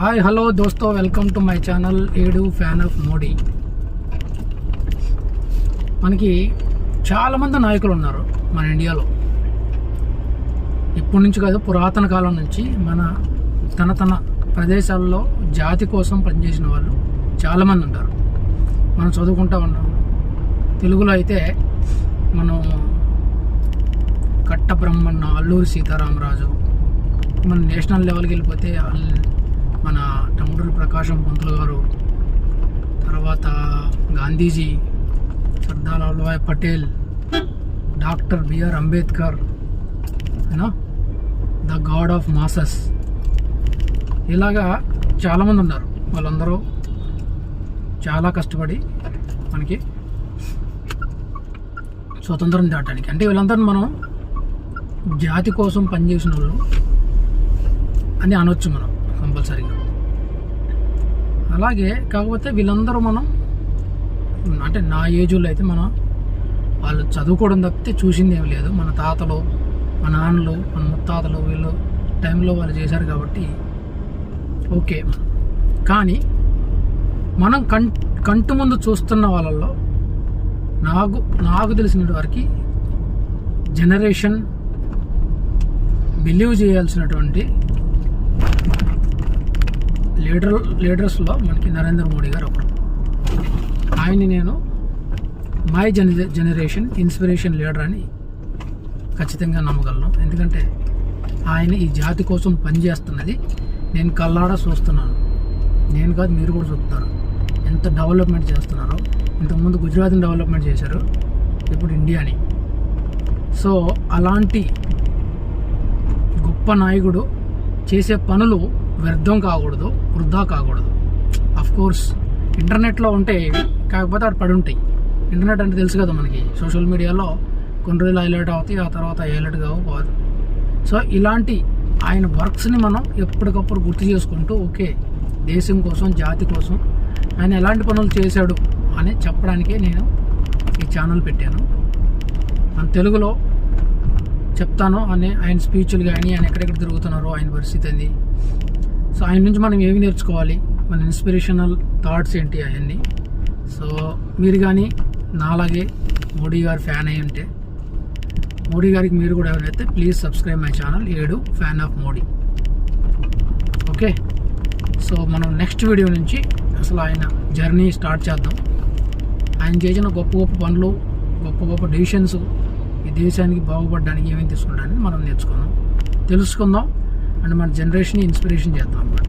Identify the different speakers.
Speaker 1: Hi hello దోస్తో, welcome to my channel ఏడు fan of Modi. మనకి చాలామంది నాయకులు ఉన్నారు మన ఇండియాలో. ఇప్పటి నుంచి కాదు, పురాతన కాలం నుంచి తన ప్రదేశాల్లో జాతి కోసం పనిచేసిన వాళ్ళు చాలామంది ఉంటారు. మనం చదువుకుంటూ ఉన్నాం. తెలుగులో అయితే మనం కట్ట బ్రహ్మన్న, అల్లూరి సీతారామరాజు, మన నేషనల్ లెవెల్కి వెళ్ళిపోతే మన టంగుటూరి ప్రకాశం పంతులు గారు, తర్వాత Gandhiji, Sardar Vallabhbhai Patel, doctor B R Ambedkar, the god of masses, ఇలాగా చాలామంది ఉన్నారు. వాళ్ళందరూ చాలా కష్టపడి మనకి స్వతంత్రం దాటానికి, అంటే వీళ్ళందరూ మనం జాతి కోసం పనిచేసిన వాళ్ళు అని అనొచ్చు మనం కంపల్సరీగా. అలాగే కాకపోతే వీళ్ళందరూ మనం, అంటే నా ఏజ్లో అయితే వాళ్ళు చదువుకోవడం తప్పితే చూసింది ఏమి లేదు. మన తాతలు, మన నాన్నలు, మన ముత్తాతలు వీళ్ళు టైంలో వాళ్ళు చేశారు కాబట్టి ఓకే. కానీ మనం కంటి ముందు చూస్తున్న వాళ్ళల్లో నాకు తెలిసిన వరకు జనరేషన్ బిలీవ్ చేయాల్సినటువంటి లీడర్స్లో మనకి నరేంద్ర మోడీ గారు ఒకరు. ఆయన్ని నేను మై జనరేషన్ ఇన్స్పిరేషన్ లీడర్ అని ఖచ్చితంగా నమ్మగలను. ఎందుకంటే ఆయన ఈ జాతి కోసం పనిచేస్తున్నది నేను కళ్ళారా చూస్తున్నాను. నేను కాదు, మీరు కూడా చూస్తున్నారు ఎంత డెవలప్మెంట్ చేస్తున్నారో. ఇంతకుముందు గుజరాత్ని డెవలప్మెంట్ చేశారు, ఇప్పుడు ఇండియాని. సో అలాంటి గొప్ప నాయకుడు చేసే పనులు వ్యర్థం కాకూడదు, వృధా కాకూడదు. కోర్స్ ఇంటర్నెట్లో ఉంటాయి, కాకపోతే అటు పడి ఉంటాయి. ఇంటర్నెట్ అంటే తెలుసు కదా మనకి, సోషల్ మీడియాలో కొన్ని రోజులు హైలైట్ అవుతాయి, ఆ తర్వాత హైలైట్ కావు. సో ఇలాంటి ఆయన వర్క్స్ని మనం ఎప్పటికప్పుడు గుర్తు చేసుకుంటూ, ఓకే దేశం కోసం, జాతి కోసం ఆయన ఎలాంటి పనులు చేశాడు అని చెప్పడానికే నేను ఈ ఛానల్ పెట్టాను. మన తెలుగులో చెప్తాను అని ఆయన స్పీచ్లు కానీ, ఆయన ఎక్కడెక్కడ తిరుగుతున్నారో, ఆయన పరిస్థితి ఏంది, సో ఆయన నుంచి మనం ఏమి నేర్చుకోవాలి, మన ఇన్స్పిరేషనల్ థాట్స్ ఏంటి అవన్నీ. సో మీరు కానీ నాలాగే మోడీ గారు ఫ్యాన్ అయి ఉంటే, మోడీ గారికి మీరు కూడా ఎవరైతే ప్లీజ్ సబ్స్క్రైబ్ మై ఛానల్ ఏడు fan of Modi. Okay, so మనం నెక్స్ట్ వీడియో నుంచి అసలు ఆయన జర్నీ స్టార్ట్ చేద్దాం. ఆయన చేసిన గొప్ప గొప్ప పనులు, గొప్ప గొప్ప డెసిషన్స్ ఈ దేశానికి బాగుపడడానికి ఏమేమి తీసుకుంటారని మనం తెలుసుకుందాం. అండ్ మన జనరేషన్ ఇన్స్పిరేషన్ చేద్దాం అన్నమాట.